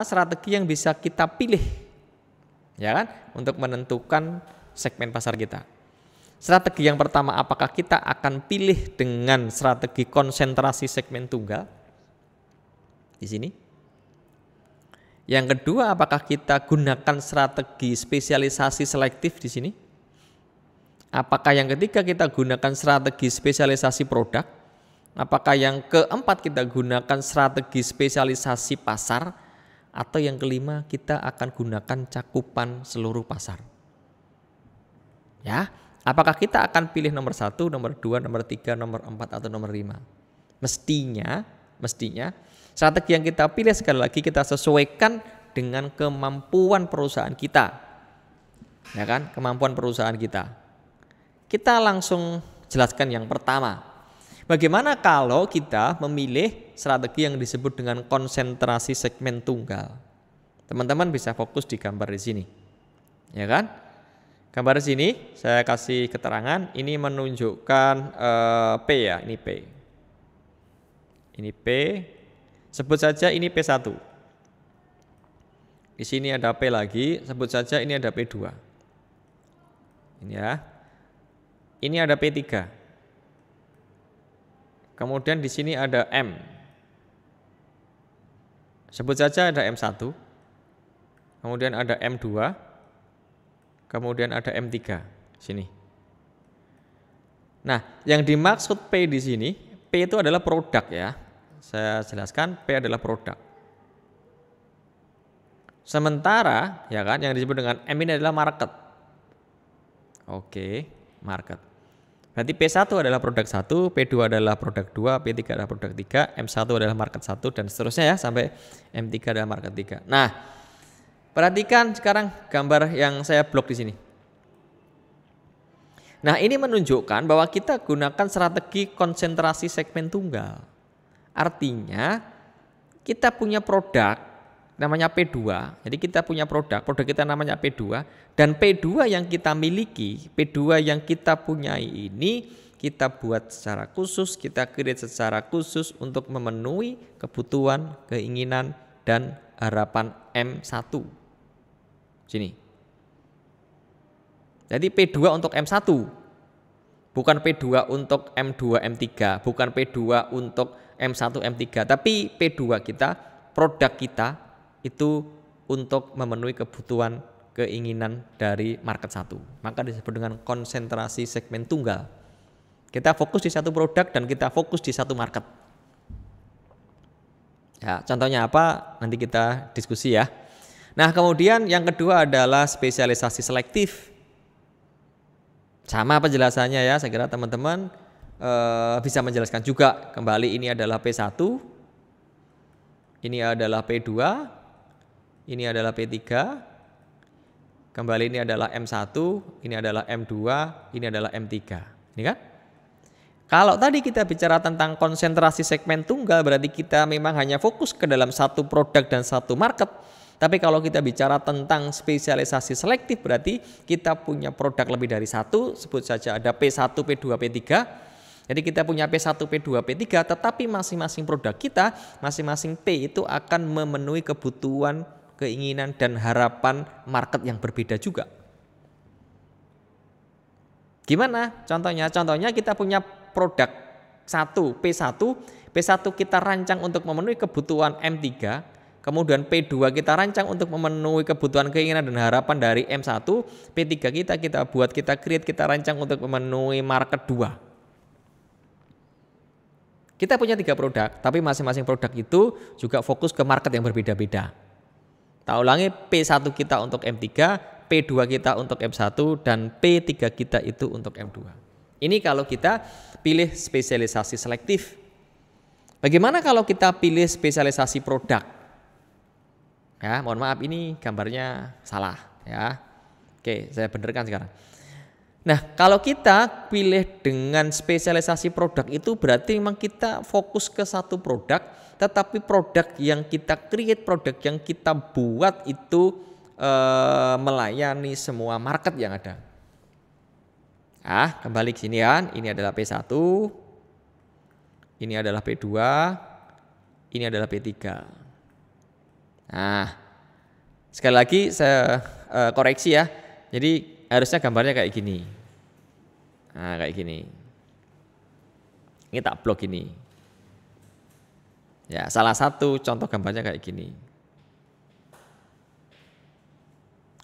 strategi yang bisa kita pilih, ya kan, untuk menentukan segmen pasar kita. Strategi yang pertama, apakah kita akan pilih dengan strategi konsentrasi segmen tunggal di sini? Yang kedua, apakah kita gunakan strategi spesialisasi selektif di sini? Apakah yang ketiga kita gunakan strategi spesialisasi produk? Apakah yang keempat kita gunakan strategi spesialisasi pasar? Atau yang kelima kita akan gunakan cakupan seluruh pasar? Ya, apakah kita akan pilih nomor 1, nomor 2, nomor 3, nomor 4 atau nomor 5? Mestinya strategi yang kita pilih sekali lagi kita sesuaikan dengan kemampuan perusahaan kita. Ya kan? Kemampuan perusahaan kita. Kita langsung jelaskan yang pertama. Bagaimana kalau kita memilih strategi yang disebut dengan konsentrasi segmen tunggal? Teman-teman bisa fokus di gambar di sini. Ya kan? Gambar di sini saya kasih keterangan, ini menunjukkan P ya, ini P. Ini P. Sebut saja ini P1. Di sini ada P lagi, sebut saja ini ada P2. Ini ya. Ini ada P3. Kemudian di sini ada M. Sebut saja ada M1. Kemudian ada M2. Kemudian ada M3 sini. Nah, yang dimaksud P di sini, P itu adalah produk ya. Saya jelaskan, P adalah produk. Sementara ya kan yang disebut dengan M ini adalah market. Oke, market. Berarti P1 adalah produk 1, P2 adalah produk 2, P3 adalah produk 3, M1 adalah market 1 dan seterusnya ya sampai M3 adalah market 3. Nah, perhatikan sekarang gambar yang saya blok di sini. Nah, ini menunjukkan bahwa kita gunakan strategi konsentrasi segmen tunggal. Artinya kita punya produk namanya P2, jadi kita punya produk kita namanya P2 dan P2 yang kita miliki, P2 yang kita punyai ini kita buat secara khusus, kita create secara khusus untuk memenuhi kebutuhan, keinginan dan harapan M1. Sini. Jadi P2 untuk M1. Bukan P2 untuk M2, M3, bukan P2 untuk M1, M3, tapi P2 kita, produk kita itu untuk memenuhi kebutuhan, keinginan dari market 1. Maka disebut dengan konsentrasi segmen tunggal. Kita fokus di satu produk dan kita fokus di satu market. Ya, contohnya apa? Nanti kita diskusi ya. Nah, kemudian yang kedua adalah spesialisasi selektif. Sama penjelasannya ya, saya kira teman-teman bisa menjelaskan juga. Kembali ini adalah P1, ini adalah P2, ini adalah P3, kembali ini adalah M1, ini adalah M2, ini adalah M3. Ini kan? Kalau tadi kita bicara tentang konsentrasi segmen tunggal berarti kita memang hanya fokus ke dalam satu produk dan satu market. Tapi kalau kita bicara tentang spesialisasi selektif berarti kita punya produk lebih dari satu, sebut saja ada P1, P2, P3. Jadi kita punya P1, P2, P3 tetapi masing-masing produk kita, masing-masing P itu akan memenuhi kebutuhan, keinginan dan harapan market yang berbeda juga. Gimana contohnya? Contohnya kita punya produk 1, P1 kita rancang untuk memenuhi kebutuhan M3, kemudian P2 kita rancang untuk memenuhi kebutuhan, keinginan dan harapan dari M1, P3 kita buat, kita create, kita rancang untuk memenuhi market 2. Kita punya 3 produk, tapi masing-masing produk itu juga fokus ke market yang berbeda-beda. Tak ulangi, P1 kita untuk M3, P2 kita untuk M1, dan P3 kita itu untuk M2. Ini kalau kita pilih spesialisasi selektif. Bagaimana kalau kita pilih spesialisasi produk? Ya, mohon maaf ini gambarnya salah ya. Oke, saya benerkan sekarang. Nah, kalau kita pilih dengan spesialisasi produk itu berarti memang kita fokus ke satu produk, tetapi produk yang kita create, produk yang kita buat itu melayani semua market yang ada. Kembali ke sini kan, ini adalah P1, ini adalah P2, ini adalah P3. Nah, sekali lagi saya koreksi ya. Jadi harusnya gambarnya kayak gini. Nah, kayak gini. Ini tak blok ini. Ya, salah satu contoh gambarnya kayak gini.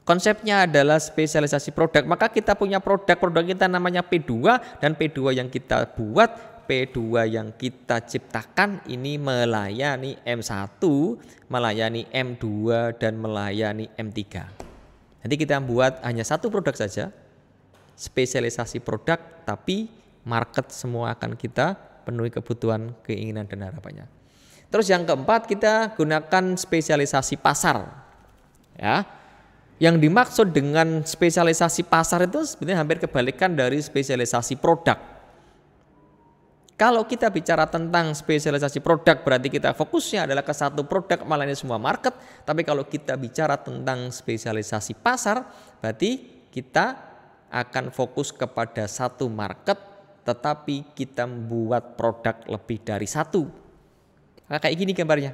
Konsepnya adalah spesialisasi produk, maka kita punya produk kita namanya P2 dan P2 yang kita buat, P2 yang kita ciptakan ini melayani M1, melayani M2 dan melayani M3. Nanti kita buat hanya satu produk saja, spesialisasi produk, tapi market semua akan kita penuhi kebutuhan, keinginan dan harapannya. Terus yang keempat kita gunakan spesialisasi pasar. Ya. Yang dimaksud dengan spesialisasi pasar itu sebenarnya hampir kebalikan dari spesialisasi produk. Kalau kita bicara tentang spesialisasi produk berarti kita fokusnya adalah ke satu produk melayani semua market. Tapi kalau kita bicara tentang spesialisasi pasar berarti kita akan fokus kepada satu market tetapi kita membuat produk lebih dari satu. Nah, kayak gini gambarnya.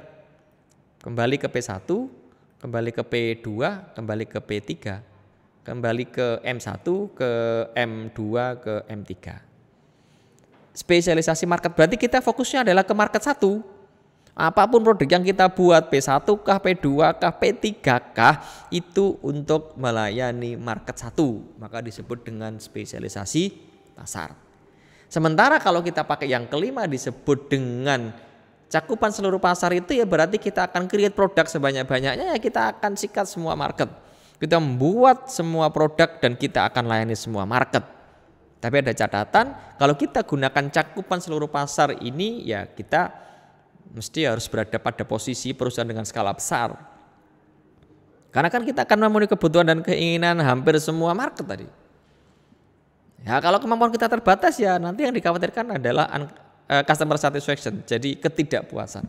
Kembali ke P1. Kembali ke P2, kembali ke P3, kembali ke M1, ke M2, ke M3. Spesialisasi market berarti kita fokusnya adalah ke market satu. Apapun produk yang kita buat P1 kah, P2 kah, P3 kah itu untuk melayani market satu. Maka disebut dengan spesialisasi pasar. Sementara kalau kita pakai yang kelima disebut dengan cakupan seluruh pasar itu ya berarti kita akan create produk sebanyak-banyaknya ya kita akan sikat semua market. Kita membuat semua produk dan kita akan layani semua market. Tapi ada catatan kalau kita gunakan cakupan seluruh pasar ini ya kita mesti harus berada pada posisi perusahaan dengan skala besar. Karena kan kita akan memenuhi kebutuhan dan keinginan hampir semua market tadi. Ya kalau kemampuan kita terbatas ya nanti yang dikhawatirkan adalah customer satisfaction, jadi ketidakpuasan.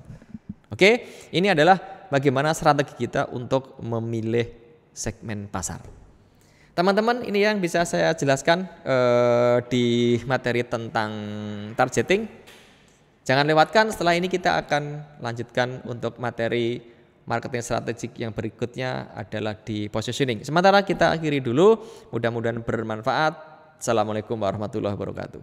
Oke, ini adalah bagaimana strategi kita untuk memilih segmen pasar. Teman-teman, ini yang bisa saya jelaskan di materi tentang targeting. Jangan lewatkan, setelah ini kita akan lanjutkan untuk materi marketing strategik yang berikutnya adalah di positioning. Sementara kita akhiri dulu, mudah-mudahan bermanfaat. Assalamualaikum warahmatullahi wabarakatuh.